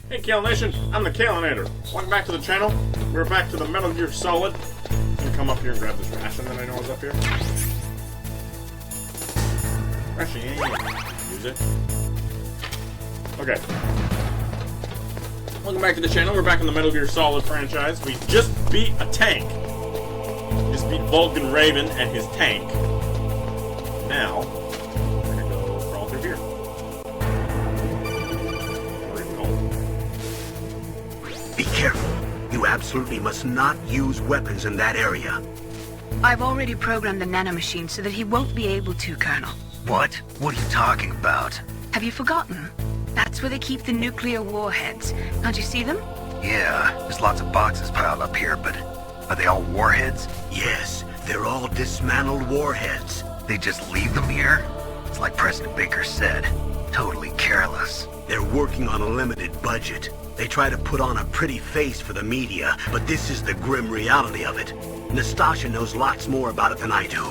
Hey Kale Nation, I'm the Kalinator. Welcome back to the channel. We're back to the Metal Gear Solid. I'm gonna come up here and grab this ration that I know is up here. Ration, use it. Okay. Welcome back to the channel. We're back in the Metal Gear Solid franchise. We just beat a tank. We just beat Vulcan Raven and his tank. Now, we're gonna go crawl through here. Be careful. You absolutely must not use weapons in that area. I've already programmed the nanomachine so that he won't be able to, Colonel. What? What are you talking about? Have you forgotten? That's where they keep the nuclear warheads. Can't you see them? Yeah, there's lots of boxes piled up here, but are they all warheads? Yes, they're all dismantled warheads. They just leave them here? It's like President Baker said. Totally careless. They're working on a limited budget. They try to put on a pretty face for the media, but this is the grim reality of it. Nastasha knows lots more about it than I do.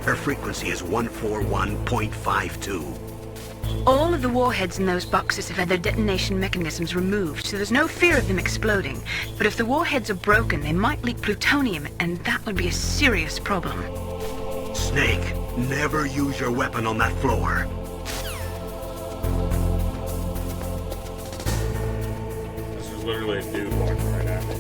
Her frequency is 141.52. All of the warheads in those boxes have had their detonation mechanisms removed, so there's no fear of them exploding. But if the warheads are broken, they might leak plutonium, and that would be a serious problem. Snake, never use your weapon on that floor. This is literally a dude walking right at me.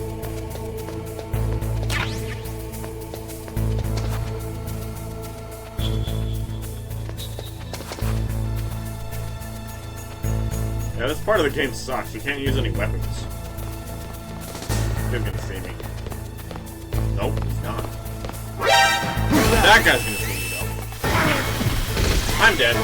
Yeah, this part of the game sucks. You can't use any weapons. He's gonna see me. Nope, he's not. That guy's gonna see me, though. I'm dead.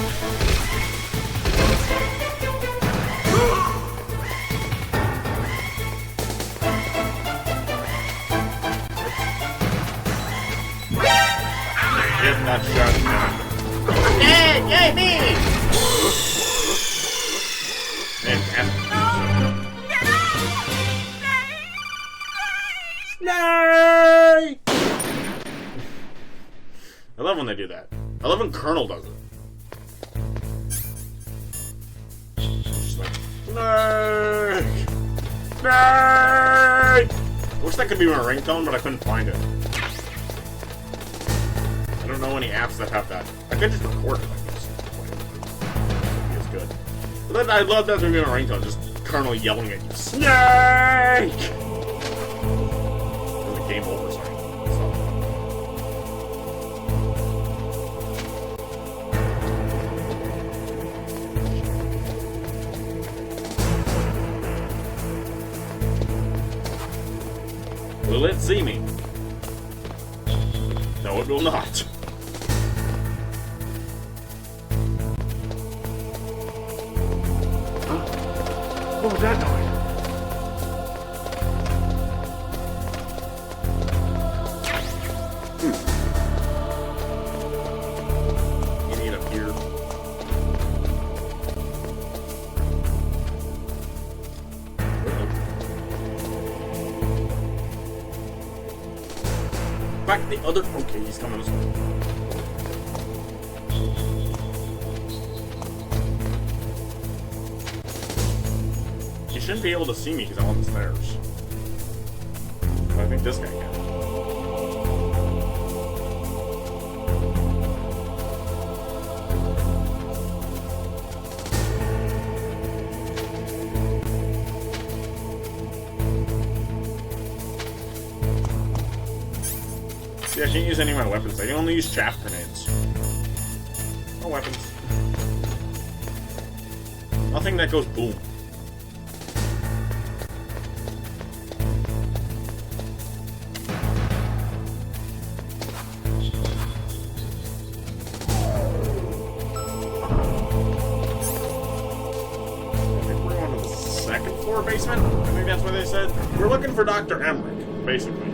Get that shot now. Dead! Yay, me! Snake! I love when they do that. I love when Colonel does it. Just like, Snake! Snake! I wish that could be my ringtone, but I couldn't find it. I don't know any apps that have that. I could just record it, I guess. It's good. But I love that to be my ringtone, just Colonel yelling at you. Snake! The game over, sorry. Will it see me? No, it will not. What was that noise? Idiot up here. Back the other. Okay, he's coming this way. He shouldn't be able to see me because I'm on the stairs. But I think this guy can. See, I can't use any of my weapons. I can only use chaff grenades. No weapons. Nothing that goes boom. Basement? I think that's what they said. We're looking for Dr. Emmerich, basically.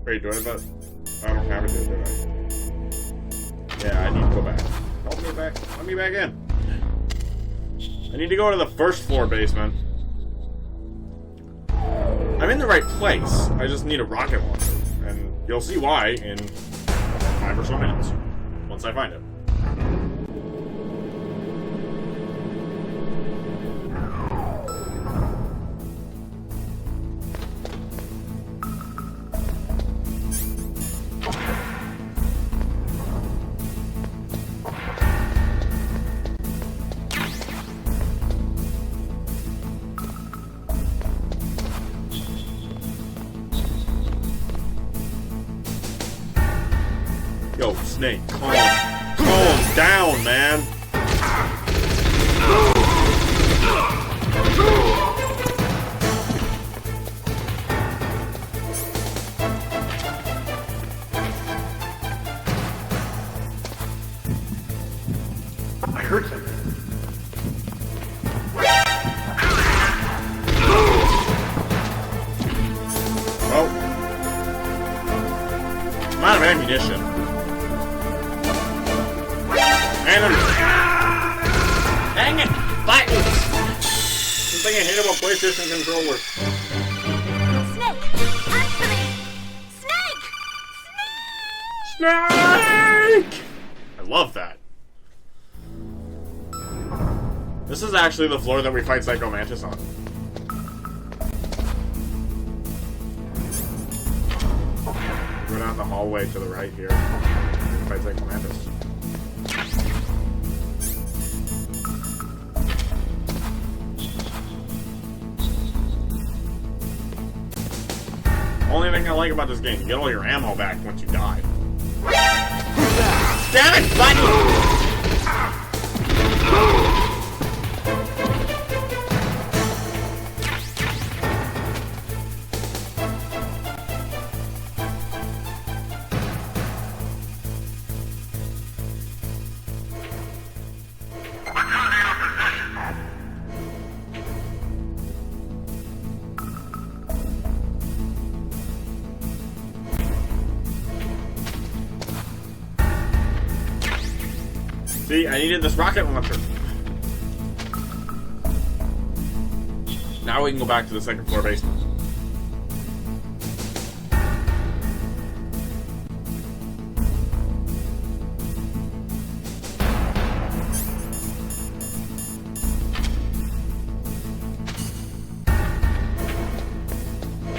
Wait, do I have that? I don't have it there, do I? Yeah, I need to go back. Help me back. Let me back in. I need to go to the first floor basement. I'm in the right place. I just need a rocket launcher. And You'll see why in 5 or so minutes, once I find it. Yo, Snake, calm down, man. I heard something. Oh. I'm out of ammunition. And dang it! Buttons! Something I hate about PlayStation controllers. Snake! Actually! Snake! Snake! I love that. This is actually the floor that we fight Psycho Mantis on. Go down the hallway to the right here. Fight Psycho Mantis. Only thing I like about this game, you get all your ammo back once you die. Damn it, buddy! See, I needed this rocket launcher. Now we can go back to the second floor basement.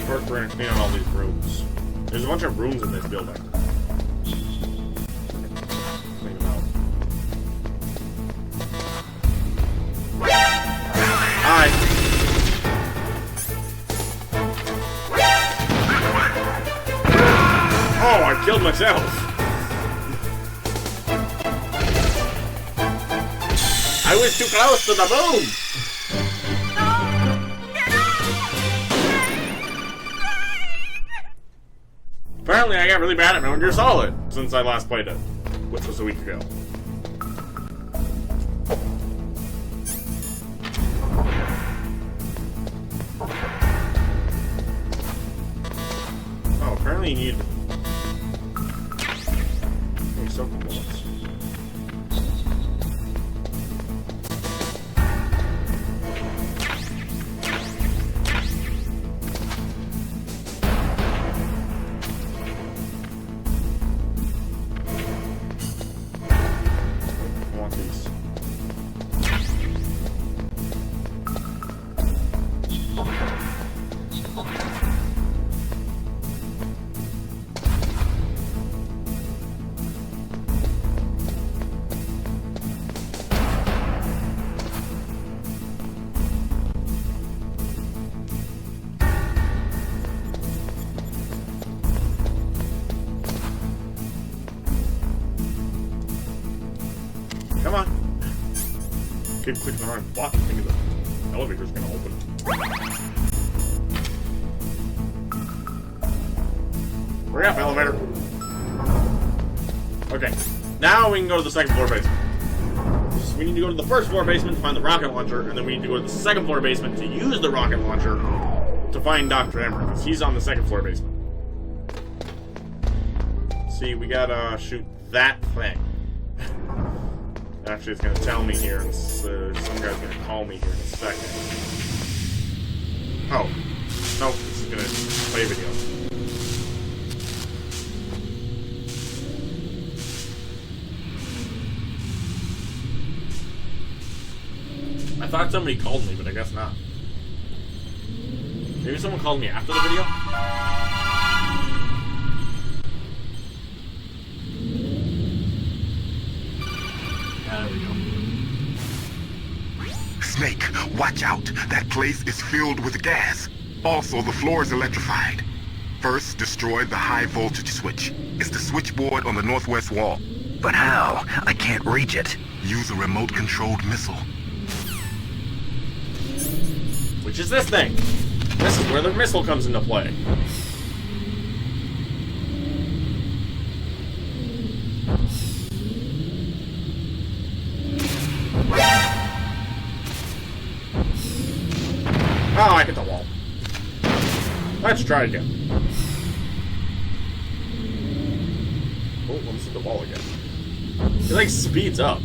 First, we're gonna clean out all these rooms. There's a bunch of rooms in this building. Clean them out. Hi. Oh, I killed myself. I was too close to the boom. Apparently, I got really bad at Metal Gear Solid since I last played it, which was a week ago. Apparently you need soaking bullets. I want these. Come on. Keep clicking the wrong button, thinking the elevator's gonna open. Hurry up, elevator. Okay. Now we can go to the second floor basement. So we need to go to the first floor basement to find the rocket launcher, and then we need to go to the second floor basement to use the rocket launcher to find Dr. Emery, because he's on the second floor basement. See, we gotta shoot that thing. Actually, it's gonna tell me here, and some guy's gonna call me here in a second. Oh. Nope, this is gonna play video. thought somebody called me, but I guess not. Maybe someone called me after the video? There we go. Snake, watch out. That place is filled with gas. Also, the floor is electrified. First, destroy the high voltage switch. It's the switchboard on the northwest wall. But how? I can't reach it. Use a remote-controlled missile. Which is this thing? This is where the missile comes into play. Oh, I hit the wall. Let's try again. Oh, almost hit the wall again. It like speeds up.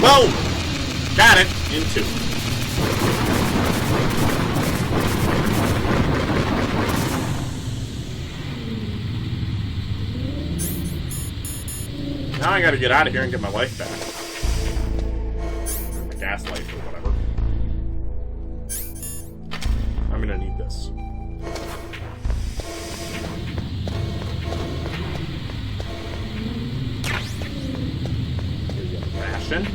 Boom! Got it in 2. Now I gotta get out of here and get my life back. My gas life or whatever. I'm gonna need this. Here we go. Ration.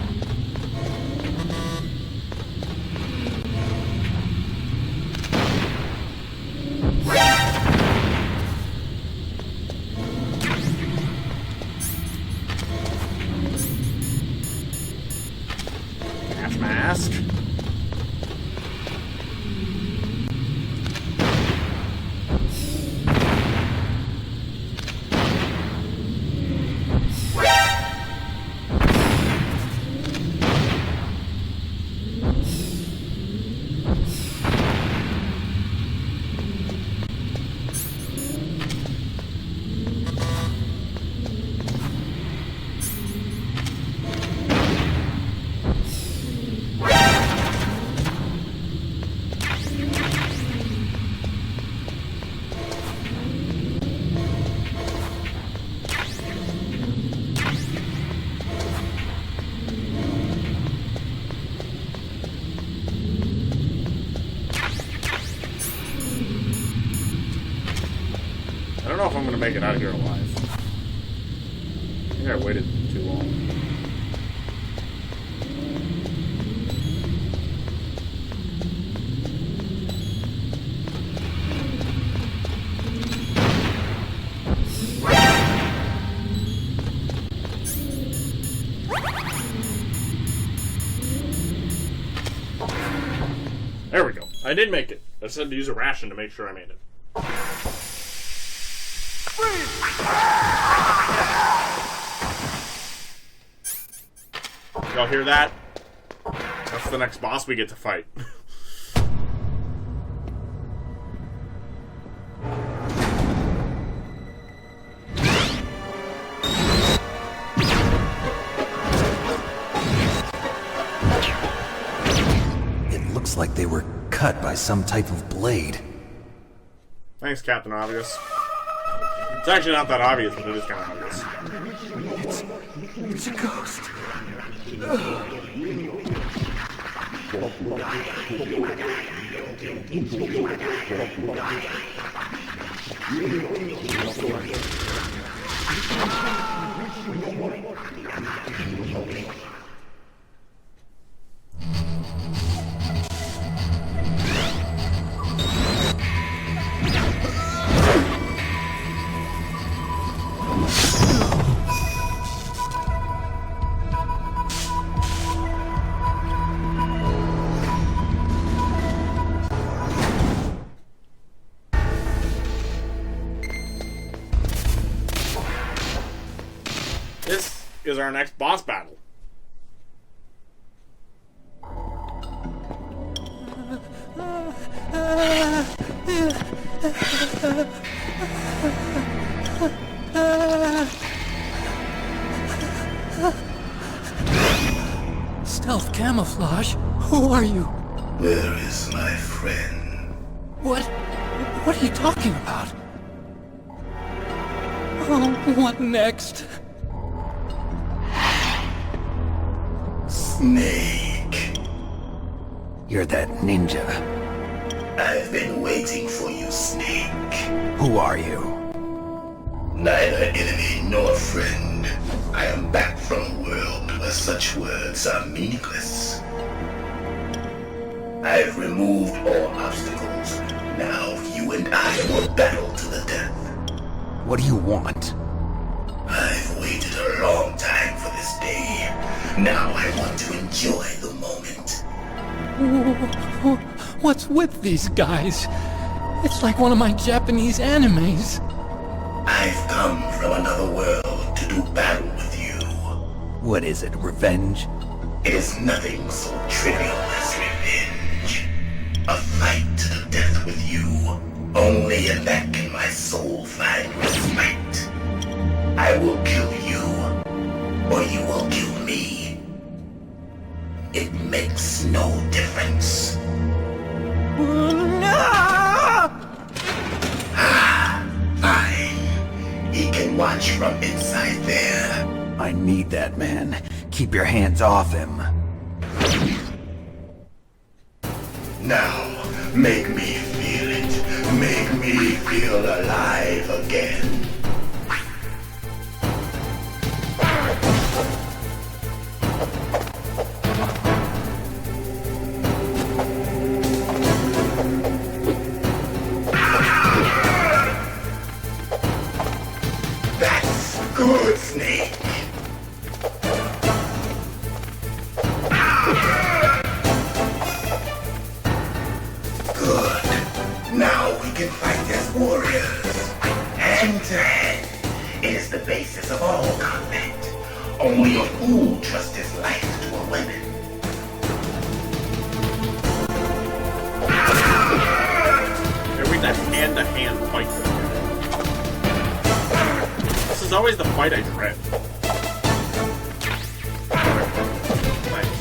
Mask. I don't know if I'm going to make it out of here alive. I think I waited too long. There we go. I did make it. I just had to use a ration to make sure I made it. Y'all hear that? That's the next boss we get to fight. It looks like they were cut by some type of blade. Thanks, Captain Obvious. It's actually not that obvious, but it is kind of obvious. It's a ghost. This is our next boss battle. Stealth camouflage. Who are you? Where is my friend? What are you talking about? Oh, what next? Snake. You're that ninja. I've been waiting for you, Snake. Who are you? Neither enemy nor friend. I am back from a world where such words are meaningless. I've removed all obstacles. Now you and I will battle to the death. What do you want? I've waited a long time for this day. Now I want to enjoy the moment. What's with these guys? It's like one of my Japanese animes. I've come from another world to do battle with you. What is it, revenge? It is nothing so trivial as revenge. A fight to the death with you. Only in that can my soul find respite. I will kill you, or you will kill me. It makes no difference. Fine. He can watch from inside there. I need that man. Keep your hands off him. Now, make me feel it. Make me feel alive again. That's good, Snake. Good. Now we can fight as warriors. Hand to hand. It is the basis of all combat. Only a fool trusts his life to a weapon. Can we that hand-to-hand fight together? This is always the fight I dread. Nice.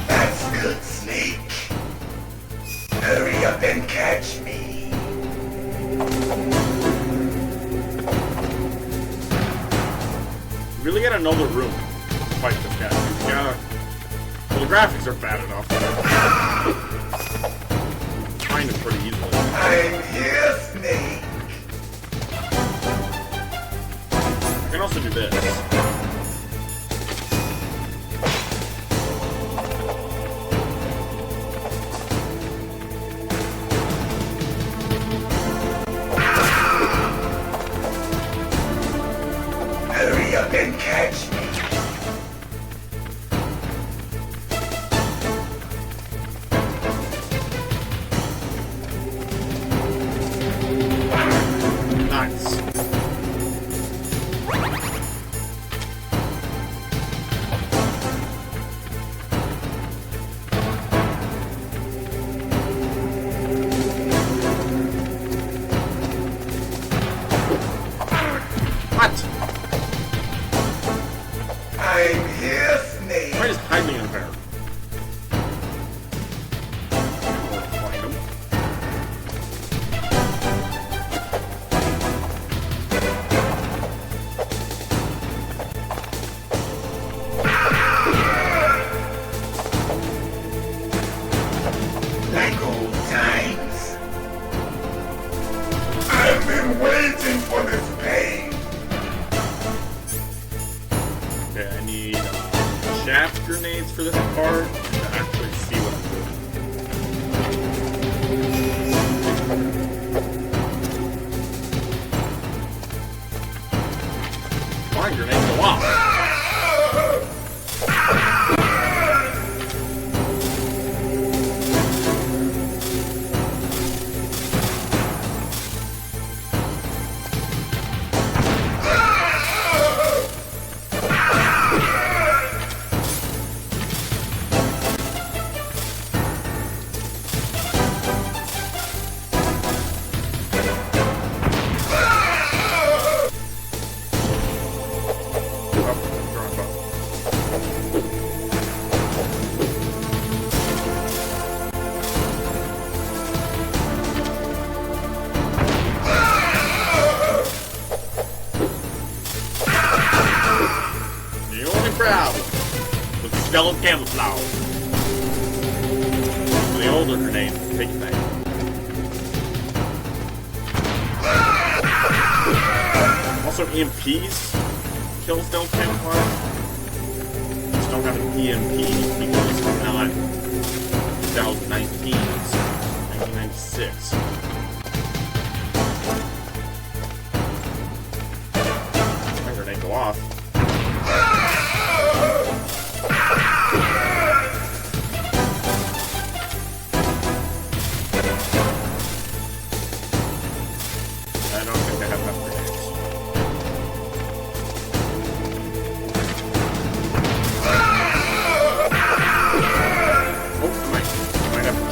That's good, Snake. Hurry up and catch me. Really gotta know the room to fight this guy. You gotta... Well, the graphics are bad enough. Find it pretty easily. I'm here, Snake. I can also do this. Hurry up and catch me. Nice. grenades for this part to actually see what I'm doing. Fine, grenades go off. Skeleton camouflage. For the older grenade, take it back. Also, EMPs kill stealth camouflage. Just don't have an EMP because it's not 2019, it's 1996. My grenade go off.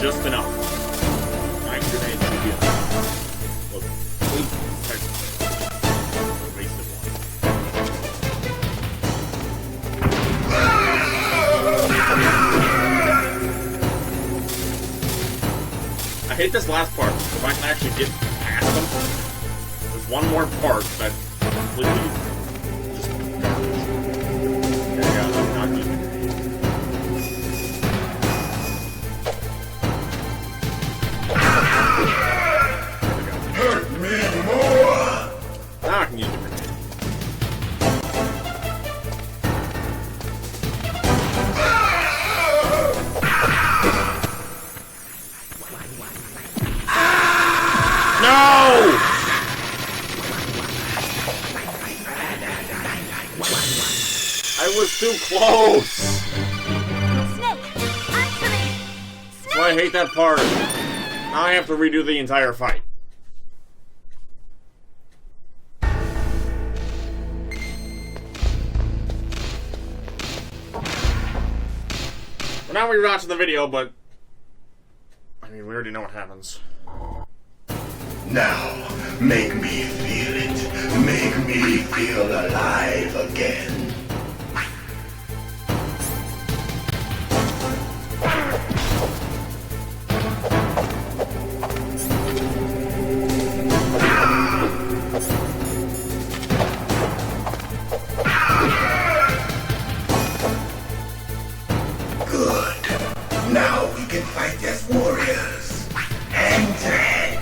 Just enough. 9 grenades should be enough. Look, wasted one. I hate this last part. If I can actually get past them, there's one more part that completely just garbage. There you go. I'm not using it. Hurt me more! Now I can use the grenade. No! I was too close! Snake, answer me! That's why I hate that part. Now I have to redo the entire fight. Now we're watching the video, but I mean, we already know what happens. Now, make me feel it. Make me feel alive again. Now we can fight as warriors. Hand to hand.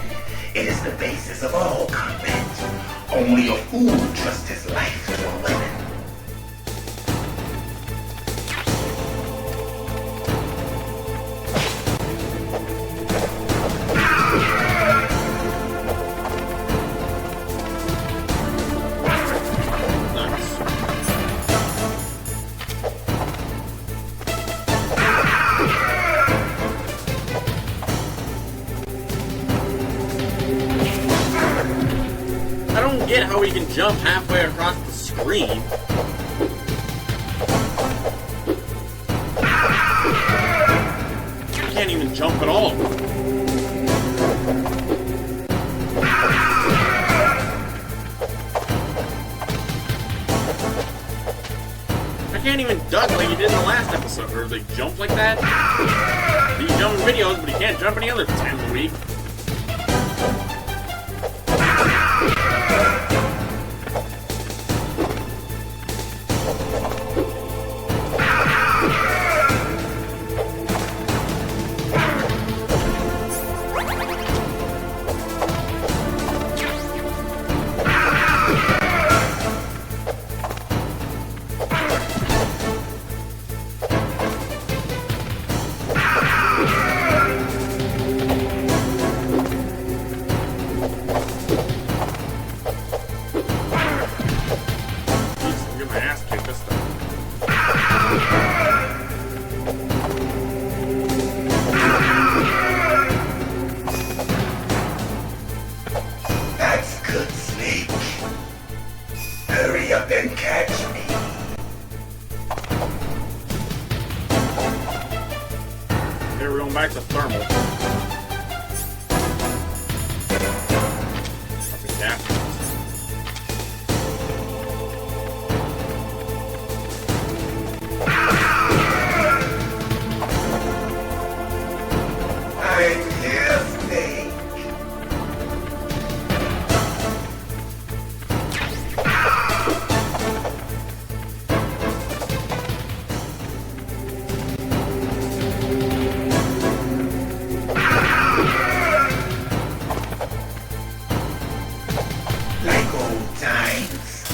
It is the basis of all combat. Only a fool trusts his life to a weapon. Get how we can jump halfway across the screen. I can't even jump at all. I can't even duck like you did in the last episode, or they jump like that. You jump in videos, but you can't jump any other times a week. Okay, we're going back to thermal. That's a gas. I'm here, Snake. Like old times.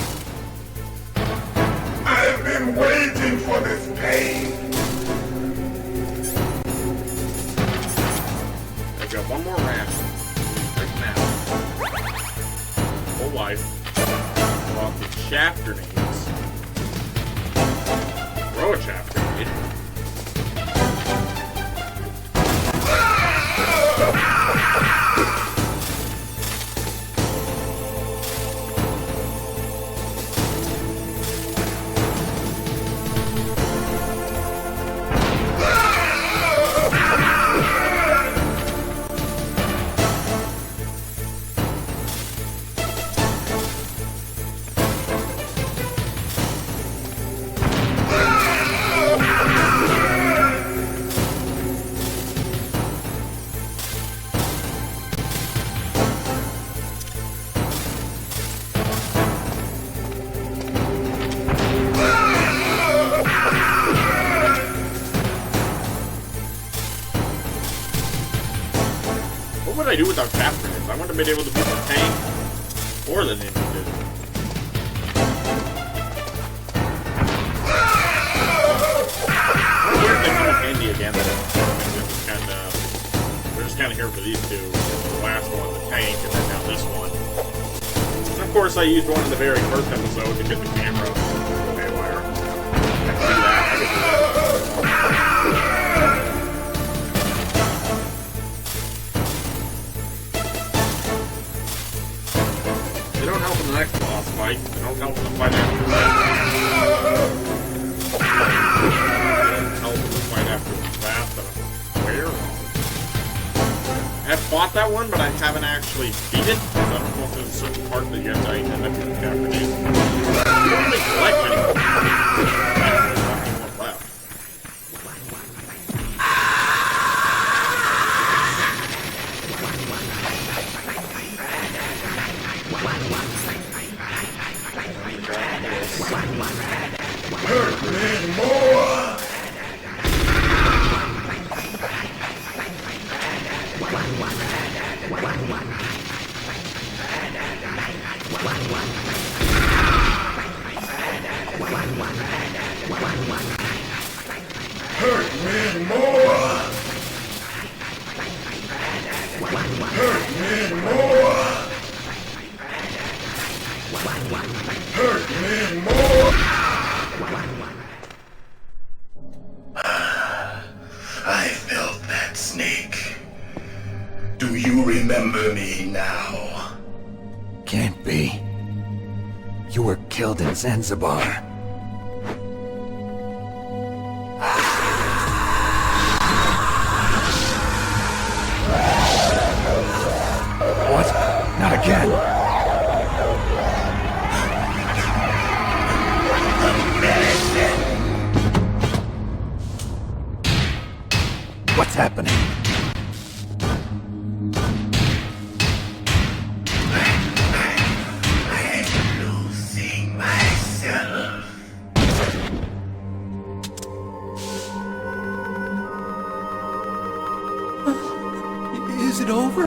I've been waiting for this pain. I've got one more ration right now. Whole life. Well, the shaft grenades. Throw a shaft grenade. What would I do without shaft grenades? I wouldn't have been able to beat the tank or the ninja did. Weird they come in handy again. They're just kind of here for these two. The last one, the tank, and then now this one. And of course, I used one in the very first episode to get the camera haywire. I can do that. I can do that. They don't help in the next boss fight. They don't help in the fight after that. They don't help in the fight after that, but I'm aware of. I have fought that one, but I haven't actually beat it. I don't know if there's a certain part that you have to end up with shaft grenades. You don't really collect many. There's nothing more left. Hurt me more! Hurt me more! Hurt me more! Hurt me more! I felt that, Snake. Do you remember me now? Can't be. You were killed in Zanzibar. What? Not again. What's happening? I'm losing myself. Is it over?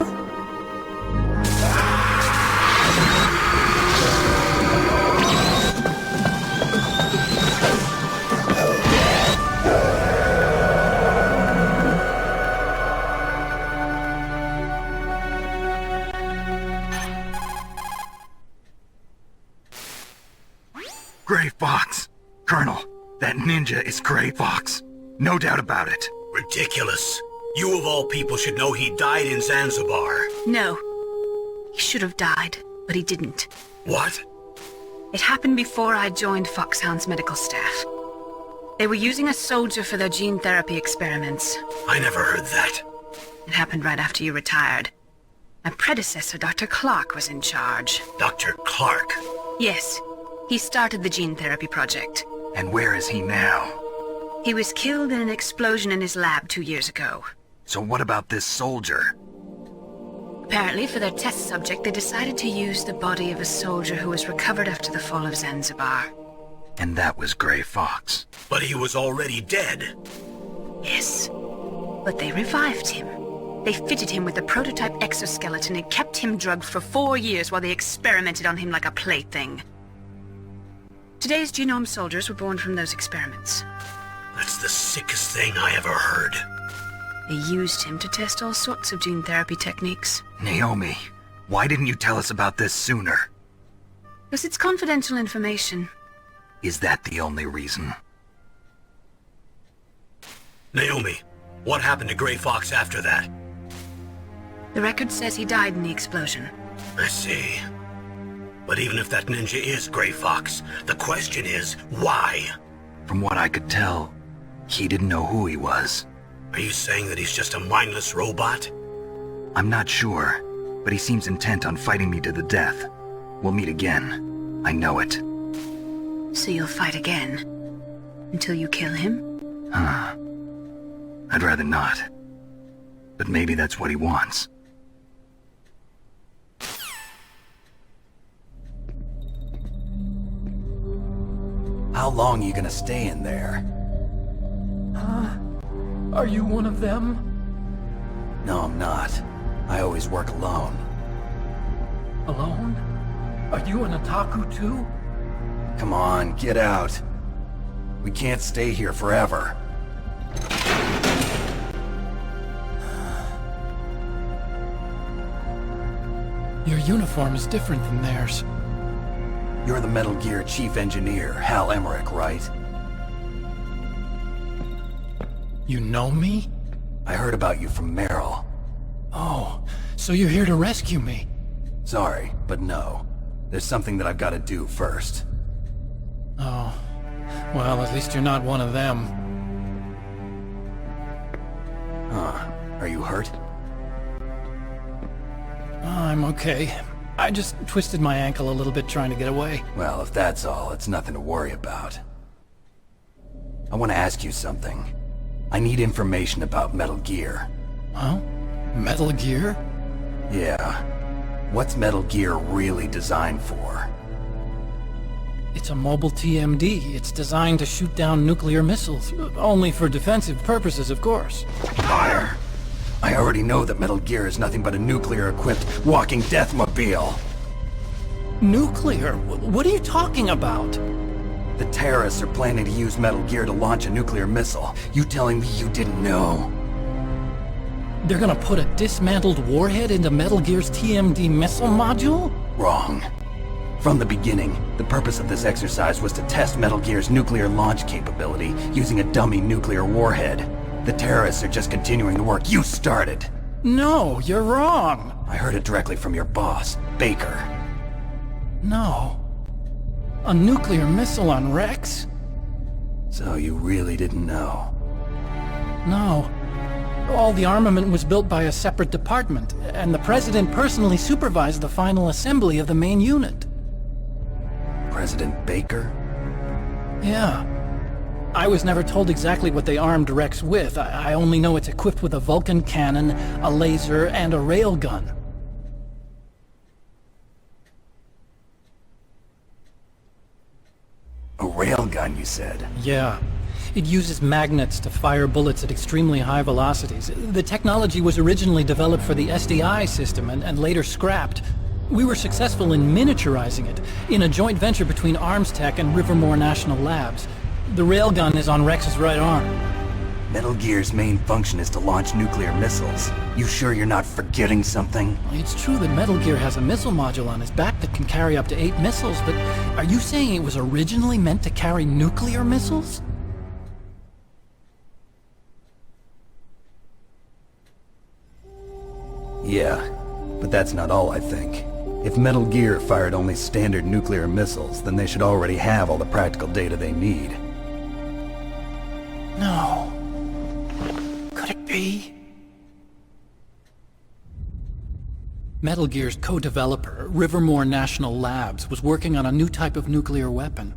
Gray Fox. Colonel, that ninja is Gray Fox. No doubt about it. Ridiculous. You of all people should know he died in Zanzibar. No. He should have died, but he didn't. What? It happened before I joined Foxhound's medical staff. They were using a soldier for their gene therapy experiments. I never heard that. It happened right after you retired. My predecessor, Dr. Clark, was in charge. Dr. Clark? Yes. He started the gene therapy project. And where is he now? He was killed in an explosion in his lab 2 years ago. So what about this soldier? Apparently, for their test subject, they decided to use the body of a soldier who was recovered after the fall of Zanzibar. And that was Gray Fox. But he was already dead. Yes. But they revived him. They fitted him with a prototype exoskeleton and kept him drugged for 4 years while they experimented on him like a plaything. Today's genome soldiers were born from those experiments. That's the sickest thing I ever heard. They used him to test all sorts of gene therapy techniques. Naomi, why didn't you tell us about this sooner? Because it's confidential information. Is that the only reason? Naomi, what happened to Gray Fox after that? The record says he died in the explosion. I see. But even if that ninja is Gray Fox, the question is, why? From what I could tell, he didn't know who he was. Are you saying that he's just a mindless robot? I'm not sure, but he seems intent on fighting me to the death. We'll meet again. I know it. So you'll fight again? Until you kill him? Huh. I'd rather not. But maybe that's what he wants. How long are you gonna stay in there? Are you one of them? No, I'm not. I always work alone. Alone? Are you an otaku too? Come on, get out. We can't stay here forever. Your uniform is different than theirs. You're the Metal Gear Chief Engineer, Hal Emmerich, right? You know me? I heard about you from Meryl. Oh, so you're here to rescue me? Sorry, but no. There's something that I've got to do first. Oh, well, at least you're not one of them. Huh. Are you hurt? I'm okay. I just twisted my ankle a little bit trying to get away. Well, if that's all, it's nothing to worry about. I want to ask you something. I need information about Metal Gear. Huh? Metal Gear? Yeah. What's Metal Gear really designed for? It's a mobile TMD. It's designed to shoot down nuclear missiles. Only for defensive purposes, of course. Fire! I already know that Metal Gear is nothing but a nuclear-equipped walking deathmobile. Nuclear? What are you talking about? The terrorists are planning to use Metal Gear to launch a nuclear missile. You telling me you didn't know? They're gonna put a dismantled warhead into Metal Gear's TMD missile module? Wrong. From the beginning, the purpose of this exercise was to test Metal Gear's nuclear launch capability using a dummy nuclear warhead. The terrorists are just continuing the work you started. No, you're wrong. I heard it directly from your boss, Baker. No. A nuclear missile on Rex? So you really didn't know? No. All the armament was built by a separate department, and the President personally supervised the final assembly of the main unit. President Baker? Yeah. I was never told exactly what they armed Rex with. I only know it's equipped with a Vulcan cannon, a laser, and a railgun. A railgun, you said? Yeah. It uses magnets to fire bullets at extremely high velocities. The technology was originally developed for the SDI system and later scrapped. We were successful in miniaturizing it, in a joint venture between Arms Tech and Rivermore National Labs. The railgun is on Rex's right arm. Metal Gear's main function is to launch nuclear missiles. You sure you're not forgetting something? It's true that Metal Gear has a missile module on his back that can carry up to 8 missiles, but are you saying it was originally meant to carry nuclear missiles? Yeah, but that's not all I think. If Metal Gear fired only standard nuclear missiles, then they should already have all the practical data they need. it be? Metal Gear's co-developer, Rivermore National Labs, was working on a new type of nuclear weapon.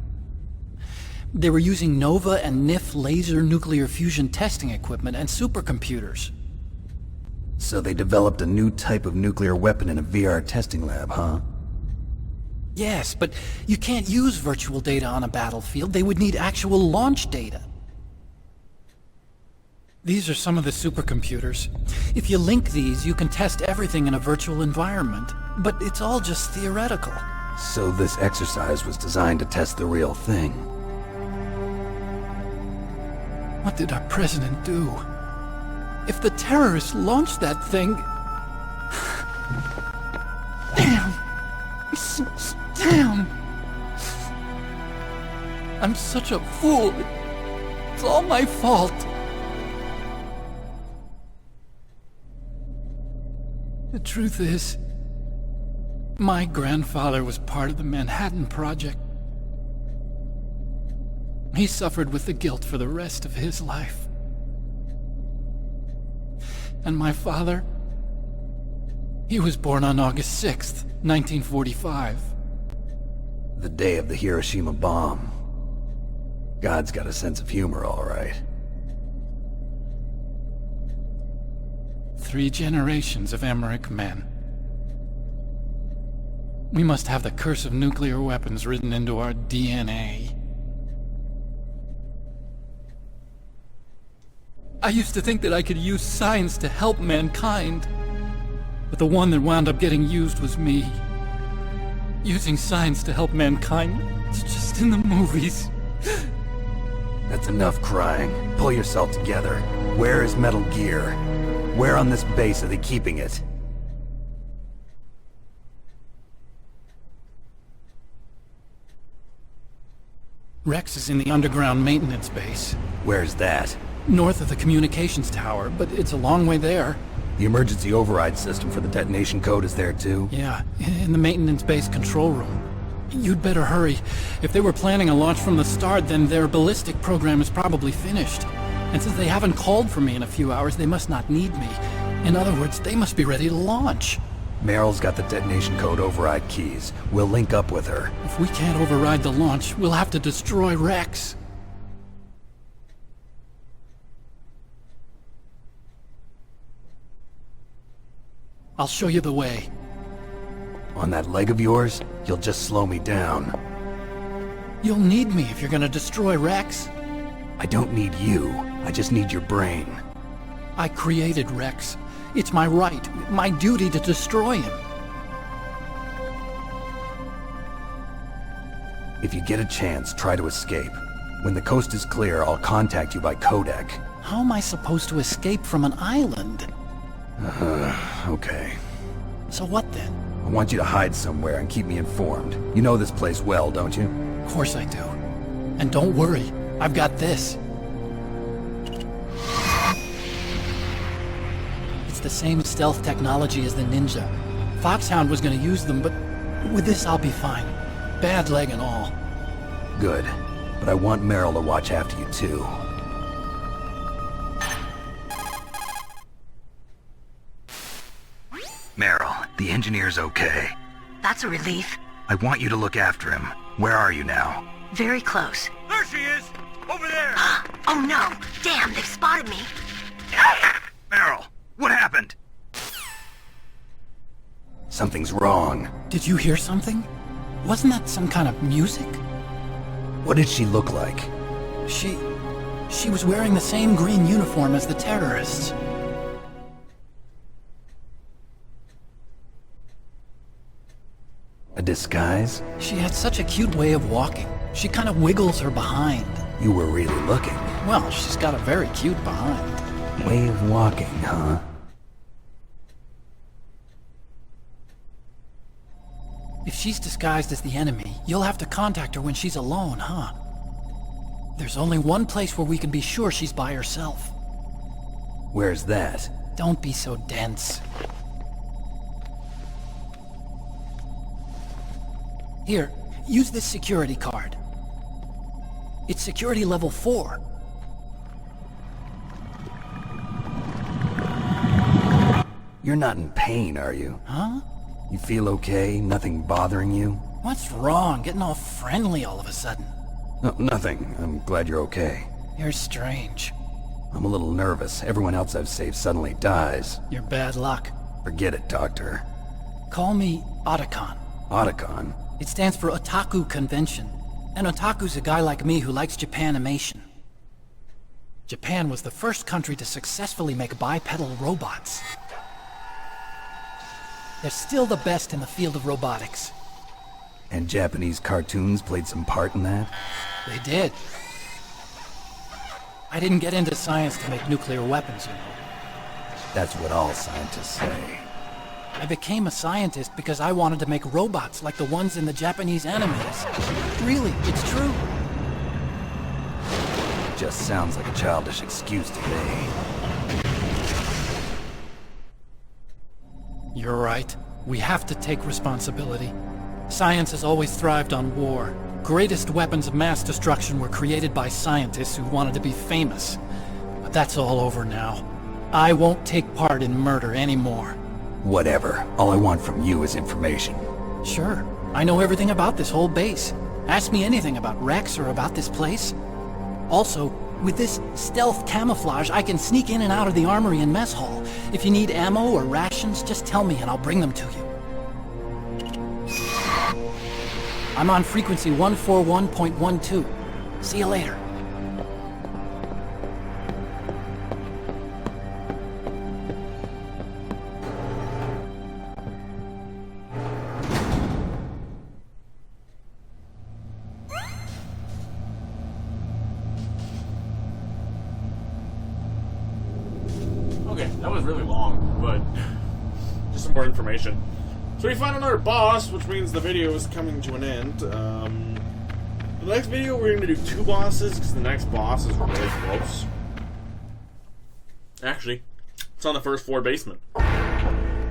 They were using Nova and NIF laser nuclear fusion testing equipment and supercomputers. So they developed a new type of nuclear weapon in a VR testing lab, huh? Yes, but you can't use virtual data on a battlefield. They would need actual launch data. These are some of the supercomputers. If you link these, you can test everything in a virtual environment. But it's all just theoretical. So this exercise was designed to test the real thing. What did our president do? If the terrorists launched that thing... Damn! Damn! I'm such a fool. It's all my fault. The truth is, my grandfather was part of the Manhattan Project. He suffered with the guilt for the rest of his life. And my father, he was born on August 6th, 1945. The day of the Hiroshima bomb. God's got a sense of humor, all right. 3 generations of Emmerich men. We must have the curse of nuclear weapons written into our DNA. I used to think that I could use science to help mankind. But the one that wound up getting used was me. Using science to help mankind, it's just in the movies. That's enough crying. Pull yourself together. Where is Metal Gear? Where on this base are they keeping it? Rex is in the underground maintenance base. Where's that? North of the communications tower, but it's a long way there. The emergency override system for the detonation code is there too? Yeah, in the maintenance base control room. You'd better hurry. If they were planning a launch from the start, then their ballistic program is probably finished. And since they haven't called for me in a few hours, they must not need me. In other words, they must be ready to launch. Meryl's got the detonation code override keys. We'll link up with her. If we can't override the launch, we'll have to destroy Rex. I'll show you the way. On that leg of yours, you'll just slow me down. You'll need me if you're gonna destroy Rex. I don't need you. I just need your brain. I created Rex. It's my right, my duty to destroy him. If you get a chance, try to escape. When the coast is clear, I'll contact you by codec. How am I supposed to escape from an island? Okay. So what then? I want you to hide somewhere and keep me informed. You know this place well, don't you? Of course I do. And don't worry, I've got this. It's the same stealth technology as the Ninja. Foxhound was gonna use them, but with this I'll be fine. Bad leg and all. Good. But I want Meryl to watch after you too. Meryl, the engineer's okay. That's a relief. I want you to look after him. Where are you now? Very close. There she is! Over there! Oh no! Damn, they've spotted me. Meryl, what happened? Something's wrong. Did you hear something? Wasn't that some kind of music? What did she look like? She was wearing the same green uniform as the terrorists. A disguise? She had such a cute way of walking. She kind of wiggles her behind. You were really looking. Well, she's got a very cute behind. Way of walking, huh? If she's disguised as the enemy, you'll have to contact her when she's alone, huh? There's only one place where we can be sure she's by herself. Where's that? Don't be so dense. Here, use this security card. It's security level 4. You're not in pain, are you? Huh? You feel okay? Nothing bothering you? What's wrong? Getting all friendly all of a sudden. No, nothing. I'm glad you're okay. You're strange. I'm a little nervous. Everyone else I've saved suddenly dies. You're bad luck. Forget it, Doctor. Call me Otacon. Otacon? It stands for Otaku Convention. An otaku's a guy like me who likes Japanimation. Japan was the first country to successfully make bipedal robots. They're still the best in the field of robotics. And Japanese cartoons played some part in that? They did. I didn't get into science to make nuclear weapons, you know. That's what all scientists say. I became a scientist because I wanted to make robots like the ones in the Japanese animes. Really, it's true. Just sounds like a childish excuse to me. You're right. We have to take responsibility. Science has always thrived on war. Greatest weapons of mass destruction were created by scientists who wanted to be famous. But that's all over now. I won't take part in murder anymore. Whatever. All I want from you is information. Sure. I know everything about this whole base. Ask me anything about Rex or about this place. Also, with this stealth camouflage, I can sneak in and out of the armory and mess hall. If you need ammo or rations, just tell me and I'll bring them to you. I'm on frequency 141.12. See you later. Okay, that was really long, but just some more information. So we found another boss, which means the video is coming to an end. The next video we're going to do 2 bosses, because the next boss is really close. Actually, it's on the first floor basement.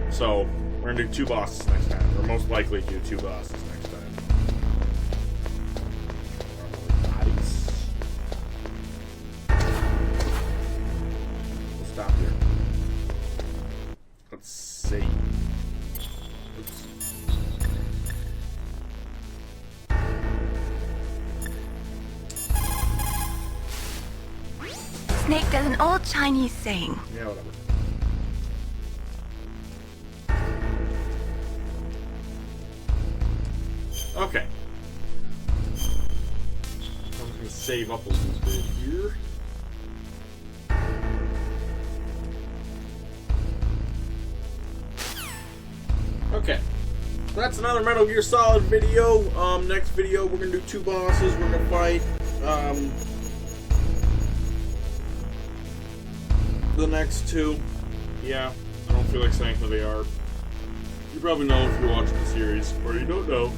So, we're going to do 2 bosses next time. We're most likely to do 2 bosses next time. Nice. We'll stop here. Let's see. Snake, there's an old Chinese saying. Yeah, whatever. Okay. I'm gonna save up a little bit here. Okay. That's another Metal Gear Solid video. Next video we're gonna do 2 bosses. We're gonna fight the next 2. Yeah, I don't feel like saying who they are. You probably know if you're watching the series, or you don't know,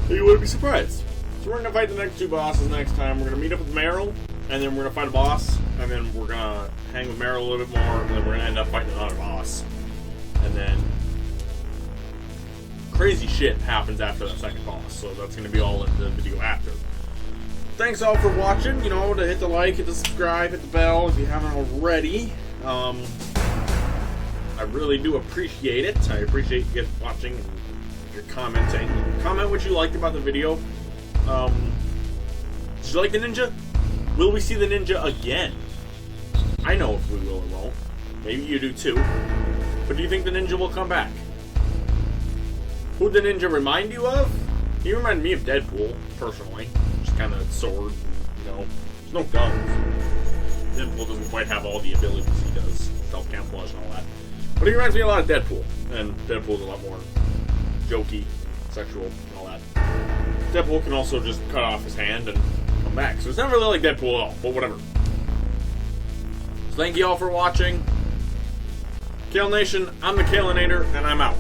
and you wouldn't be surprised. So we're gonna fight the next 2 bosses next time. We're gonna meet up with Meryl, and then we're gonna fight a boss, and then we're gonna hang with Meryl a little bit more, and then we're gonna end up fighting another boss. And then crazy shit happens after that second boss, so that's gonna be all in the video after. Thanks all for watching. You know, to hit the like, hit the subscribe, hit the bell if you haven't already. I really do appreciate it. I appreciate you guys watching and you're commenting. Comment what you liked about the video. Did you like the ninja? Will we see the ninja again? I know if we will or won't. Maybe you do too. But do you think the ninja will come back? Who'd the ninja remind you of? He reminded me of Deadpool, personally. Just kind of sword, you know. There's no guns. Deadpool doesn't quite have all the abilities he does. Self-camouflage and all that. But he reminds me a lot of Deadpool. And Deadpool's a lot more jokey, sexual, and all that. Deadpool can also just cut off his hand and come back. So it's not really like Deadpool at all, but whatever. So thank you all for watching. Kale Nation, I'm the Kalinator, and I'm out.